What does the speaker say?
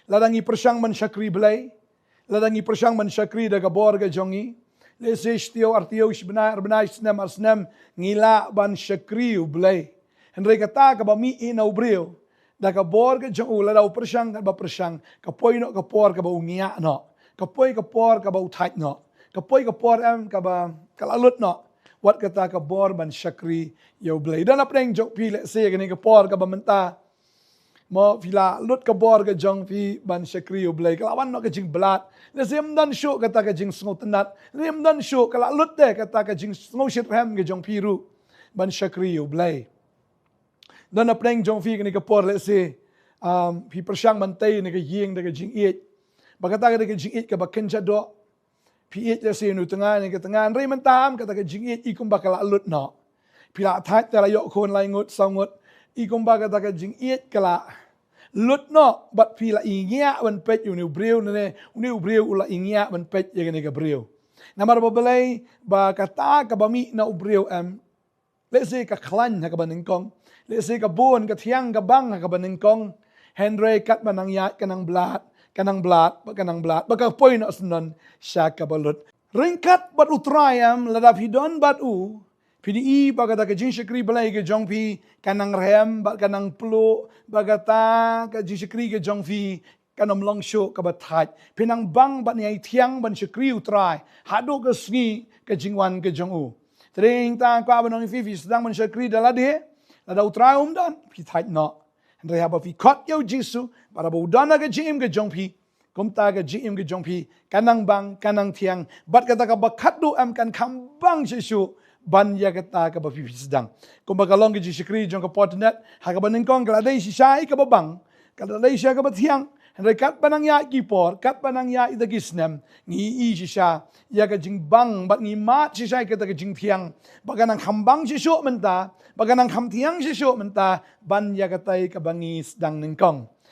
ladangi persang man syakri belai, ladangi persang man syakri daga bor ga jongi, leses tio artio benar senam ngila ban syakri belai. Hendrai kata ka ba mi ina ubrio, daga bor ga jong ladau persang ka ba persang, ka poi no ka por ka ba ungia no, ka poi ka por ka ba utait no, ka poi ka por am ka ba kalalut no. Wat kata ka bor ban syakri yo belai. Dan apa yang jok pi le se ka por ka ba menta. Mo fila lut ka bor ka jong pi ban syakri yo belai. Kalawan no ka jing belat. Le sem dan syuk kata ka jing sengo tenat. Lem dan syuk kala lut de kata ka jing sengo shit ram ka jong pi ru ban syakri yo belai. Dan apa yang jong pi ka por le se pi persang mantai ni ka yeng de ka jing it. Bakata ka de ka jing it ka ba kenja do. Piit ya sinu tengah ni ke tengah rei mentam kata ke jingit ikum bakal alut no. Pila that tala yok kon lai ngut sangut ikum bakal kata ke jingit kala lut no bat pila ingia ban pet uni breu ne uni breu ula ingia ban pet ya ne ke breu. Namar babelai ba kata ka bami na ubreu lese ka klan ha ka baningkong lese ka bon ka thiang ka bang ha ka baningkong Henry kat manang ya kanang blat, baka poin na sunan siya kabalut. Ringkat bat utrayam, ladap hidon bat PDI bagata ka jing syakri balay ka jong pi, kanang rem, bat kanang plo, bagata ka jing syakri ka jong pi, kanam long show ka batat. Pinang bang bat niyay tiang ban syakri utray, hado ka sngi ka jingwan ka jong Tering tang kwa banong fifi, sedang man syakri dalade, lada utray dan, pitat no. Hendrai haba fi kot yau jisu, para baudana ka jim ka jong pi, kumta ka jim ka jong pi, kanang bang, kanang tiang, bat kata ka bakadu kan kambang jisu, ban ya kata ka ba fi sedang. Kumbaga long ka jisikri jong ka potnet, haka ba ningkong kaladai si syai ka babang, kaladai siya ka ba tiang, hendrai kat panang ya kipor, kat panang ya itagisnem, ngi i si siya, ya ka jing bang, bat ngi mat si syai kata ka jing tiang, baga nang kambang si syuk menta, baga nang kam tiang si syuk menta, ban ya katay kabangi sedang ningkong.